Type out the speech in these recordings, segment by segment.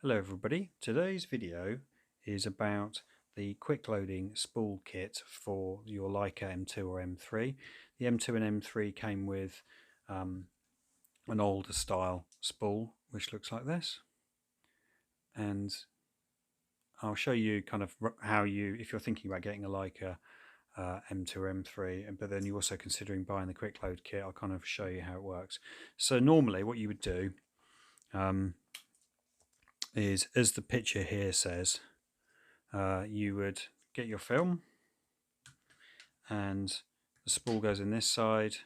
Hello everybody, today's video is about the quick loading spool kit for your Leica M2 or M3. The M2 and M3 came with an older style spool which looks like this, and I'll show you kind of how you, if you're thinking about getting a Leica M2 or M3 but then you're also considering buying the quick load kit, I'll kind of show you how it works. So normally what you would do is, as the picture here says, you would get your film and the spool goes in this side.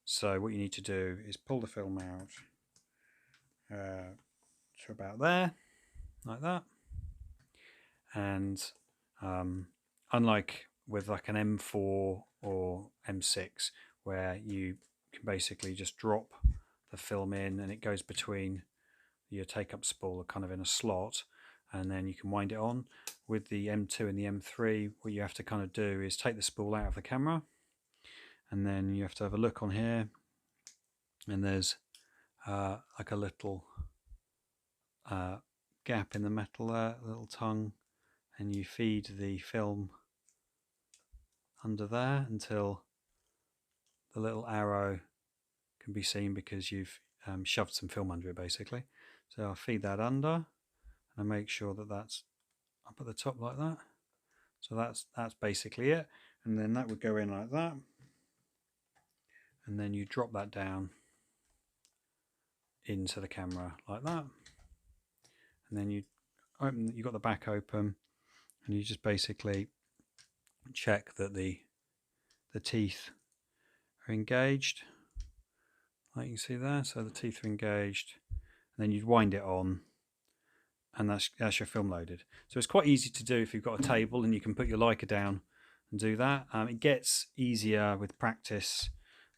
So what you need to do is pull the film out to about there, like that. And unlike with like an M4 or M6, where you can basically just drop the film in and it goes between your take-up spool kind of in a slot, and then you can wind it on. With the M2 and the M3, what you have to kind of do is take the spool out of the camera, and then you have to have a look on here, and there's like a little gap in the metal there, a little tongue, and you feed the film under there until the little arrow can be seen because you've shoved some film under it basically. So I'll feed that under and make sure that that's up at the top like that. So that's basically it, and then that would go in like that, and then you drop that down into the camera like that, and then you got the back open, and you just basically check that the teeth are engaged, like you can see there. So the teeth are engaged, and then you'd wind it on, and that's your film loaded. So it's quite easy to do if you've got a table and you can put your Leica down and do that. It gets easier with practice.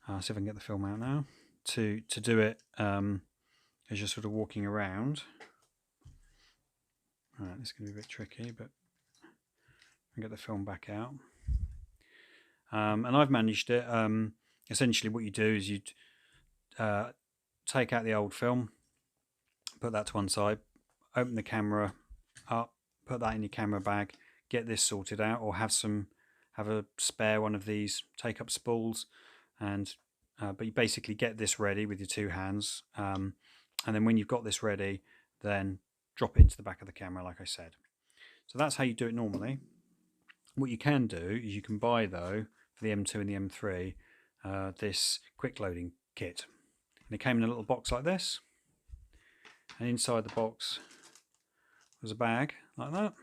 See if I can get the film out now. To do it as you're sort of walking around. Right, this is going to be a bit tricky, but I'll get the film back out. And I've managed it. Essentially what you do is you take out the old film, put that to one side, open the camera up, put that in your camera bag, get this sorted out, or have a spare one of these take-up spools, and but you basically get this ready with your two hands, and then when you've got this ready, then drop it into the back of the camera like I said. So that's how you do it normally. What you can do is you can buy, though, for the M2 and the M3, this quick loading kit, and it came in a little box like this, and inside the box was a bag like that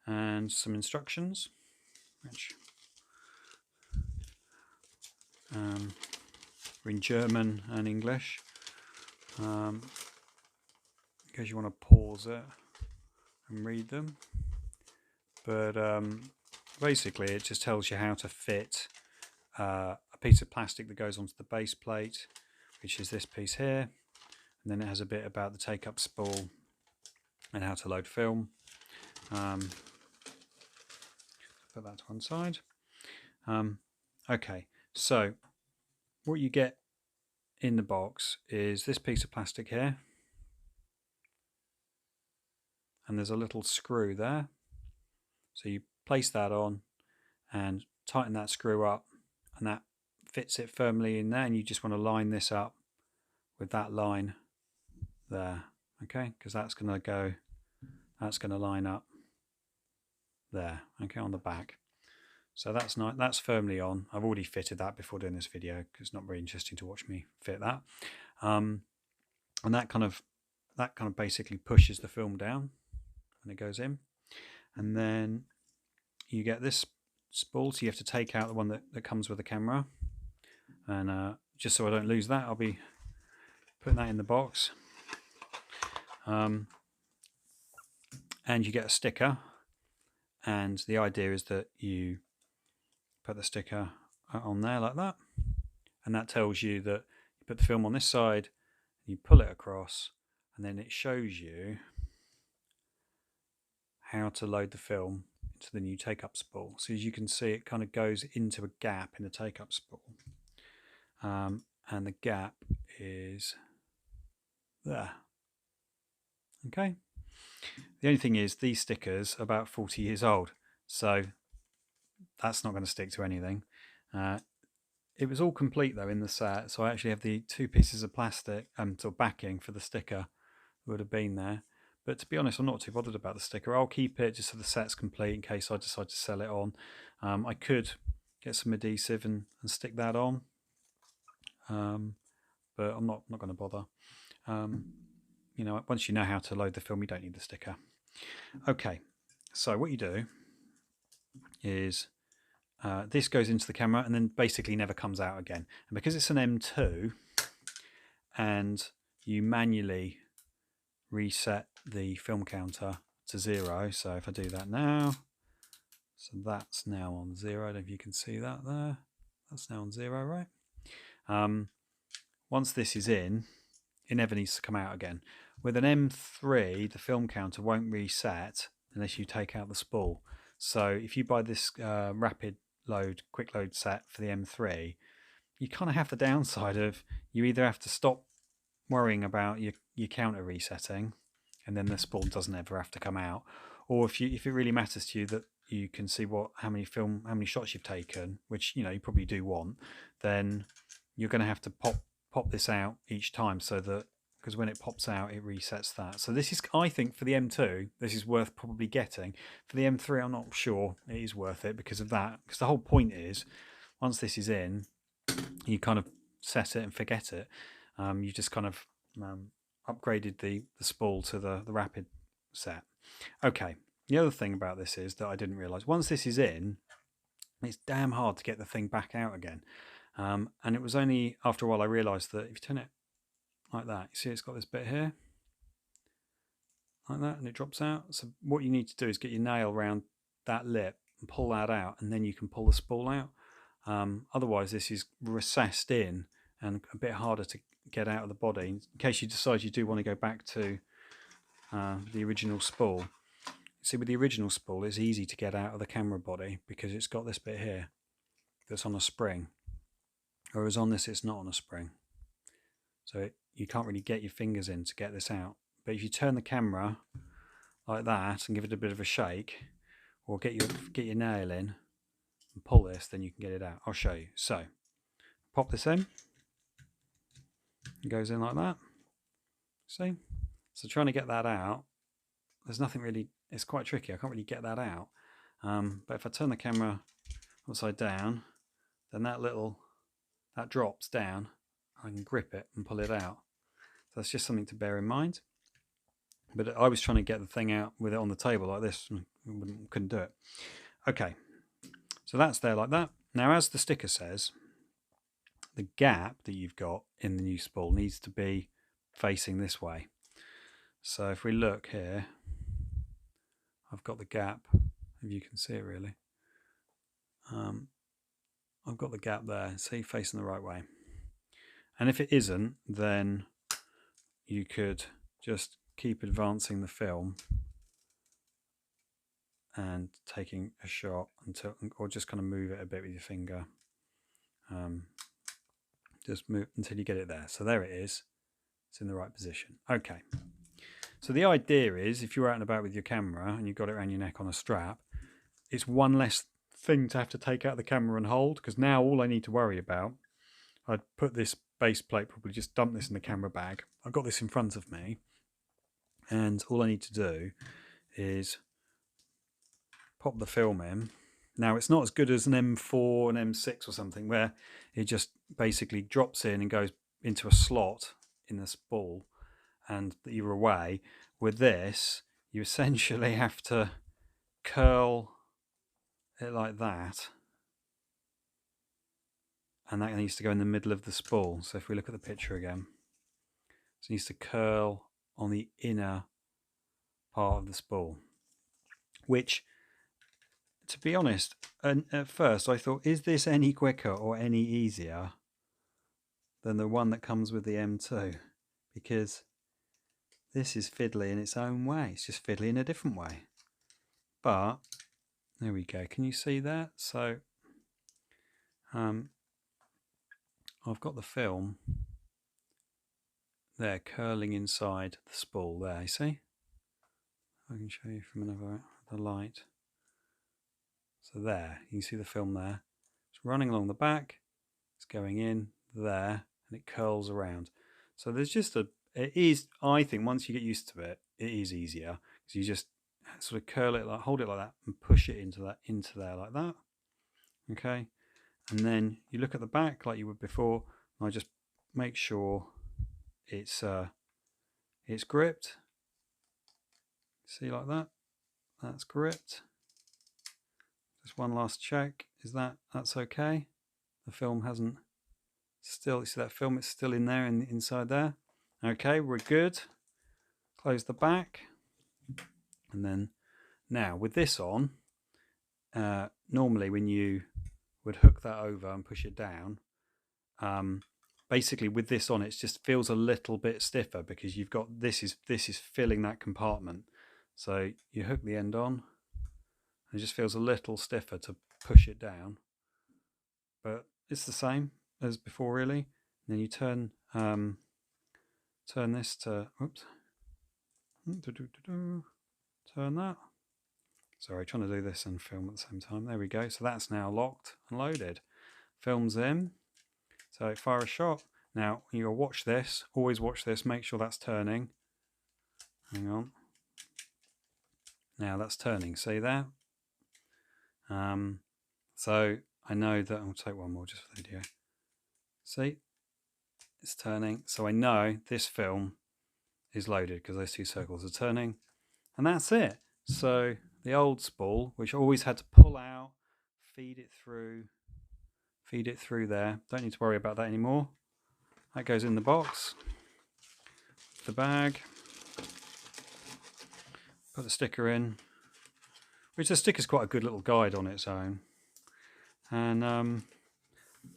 and some instructions which are in German and English, in case you want to pause it and read them. But basically it just tells you how to fit a piece of plastic that goes onto the base plate, which is this piece here, and then it has a bit about the take-up spool and how to load film. Put that to one side. Okay, so what you get in the box is this piece of plastic here, and there's a little screw there. So you place that on and tighten that screw up, and that fits it firmly in there, and you just want to line this up with that line there, okay, because that's going to line up there, okay, on the back. So that's not, that's firmly on. I've already fitted that before doing this video because it's not very interesting to watch me fit that. And that kind of basically pushes the film down when it goes in, and then you get this spool. So you have to take out the one that comes with the camera, and just so I don't lose that, I'll be putting that in the box. And you get a sticker, and the idea is that you put the sticker on there like that, and that tells you that you put the film on this side, you pull it across, and then it shows you how to load the film into the new take-up spool. So as you can see, it kind of goes into a gap in the take-up spool, and the gap is there. Okay. The only thing is these stickers are about 40 years old, so that's not going to stick to anything. It was all complete though in the set, so I actually have the 2 pieces of plastic sort of backing for the sticker that would have been there. But to be honest, I'm not too bothered about the sticker. I'll keep it just so the set's complete in case I decide to sell it on. I could get some adhesive and stick that on, but I'm not going to bother. You know, once you know how to load the film, you don't need the sticker. Okay, so what you do is this goes into the camera and then basically never comes out again. And because it's an M2 and you manually reset the film counter to 0, so if I do that now, so that's now on 0. I don't know if you can see that there. That's now on 0, right? Once this is in, it never needs to come out again. With an M3, the film counter won't reset unless you take out the spool. So if you buy this rapid load, quick load set for the M3, you kind of have the downside of you either have to stop worrying about your counter resetting, and then the spool doesn't ever have to come out, or if it really matters to you that you can see how many shots you've taken, which you know you probably do want, then you're going to have to pop this out each time, so that because when it pops out it resets that. So this is, I think, for the M2 this is worth probably getting. For the M3 I'm not sure it is worth it because of that, because the whole point is once this is in, you kind of set it and forget it. You just kind of upgraded the spool to the rapid set. Okay, the other thing about this is that I didn't realise, once this is in, it's damn hard to get the thing back out again. And it was only after a while I realised that if you turn it like that, you see it's got this bit here, like that, and it drops out. So what you need to do is get your nail around that lip and pull that out, and then you can pull the spool out. Otherwise this is recessed in and a bit harder to get out of the body, in case you decide you do want to go back to the original spool. See, with the original spool it's easy to get out of the camera body because it's got this bit here that's on a spring, whereas on this it's not on a spring, so you can't really get your fingers in to get this out. But if you turn the camera like that and give it a bit of a shake, or get your nail in and pull this, then you can get it out. I'll show you. So pop this in, it goes in like that, see? So trying to get that out, there's nothing really, it's quite tricky, I can't really get that out. But if I turn the camera upside down, then that drops down, I can grip it and pull it out. So that's just something to bear in mind. But I was trying to get the thing out with it on the table like this, and couldn't do it. Okay, so that's there like that. Now, as the sticker says, the gap that you've got in the new spool needs to be facing this way. So if we look here, I've got the gap, if you can see it really. I've got the gap there, see, facing the right way. And if it isn't, then you could just keep advancing the film and taking a shot until, or just kind of move it a bit with your finger. Just move until you get it there. So there it is. It's in the right position. Okay. So the idea is, if you're out and about with your camera and you've got it around your neck on a strap, it's one less thing to have to take out the camera and hold, because now all I need to worry about, I'd put this base plate, probably just dump this in the camera bag. I've got this in front of me, and all I need to do is pop the film in. Now it's not as good as an M4 and M6 or something, where it just basically drops in and goes into a slot in the spool and you're away. With this, you essentially have to curl it like that, and that needs to go in the middle of the spool. So if we look at the picture again, so it needs to curl on the inner part of the spool, which, to be honest, at first I thought, is this any quicker or any easier than the one that comes with the M2? Because this is fiddly in its own way. It's just fiddly in a different way. But there we go. Can you see that? So I've got the film there curling inside the spool there, you see? I can show you from the light. So there, you can see the film there. It's running along the back, it's going in there, and it curls around. So there's just it is, I think, once you get used to it, it is easier, because you just sort of curl it, like hold it like that, and push it into there like that. Okay, and then you look at the back like you would before, and I just make sure it's gripped. See, like that. That's gripped. Just one last check. Is that's okay? The film hasn't still. You see that film? It's still in there and inside there. Okay, we're good. Close the back, and then now with this on, normally when you would hook that over and push it down, basically with this on, it just feels a little bit stiffer because you've got this is filling that compartment. So you hook the end on, and it just feels a little stiffer to push it down, but it's the same as before really. And then you turn this to, oops, turn that. Sorry, trying to do this and film at the same time. There we go. So that's now locked and loaded. Film's in. So fire a shot. Now you'll watch this. Always watch this. Make sure that's turning. Hang on. Now that's turning. See there? So I know that I'll take one more just for the video. See? It's turning. So I know this film is loaded because those two circles are turning. And that's it. So the old spool, which I always had to pull out, feed it through there. Don't need to worry about that anymore. That goes in the box, the bag, put the sticker in, which the sticker's quite a good little guide on its own. And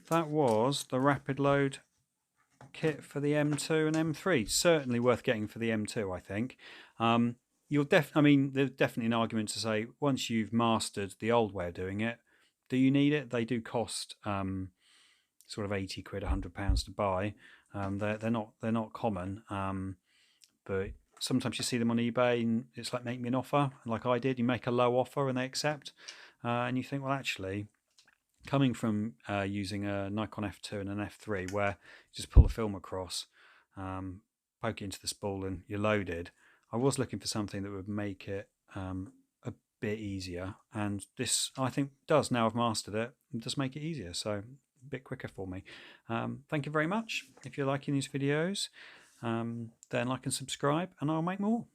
that was the rapid load kit for the M2 and M3. Certainly worth getting for the M2, I think. There's definitely an argument to say once you've mastered the old way of doing it, do you need it? They do cost sort of 80 quid, £100 to buy. They're not common, but sometimes you see them on eBay and it's like, make me an offer, like I did. You make a low offer and they accept, and you think, well, actually, coming from using a Nikon F2 and an F3 where you just pull the film across, poke it into the spool and you're loaded, I was looking for something that would make it a bit easier, and this, I think, does. Now I've mastered it, just make it easier, so a bit quicker for me. Thank you very much. If you're liking these videos, then like and subscribe, and I'll make more.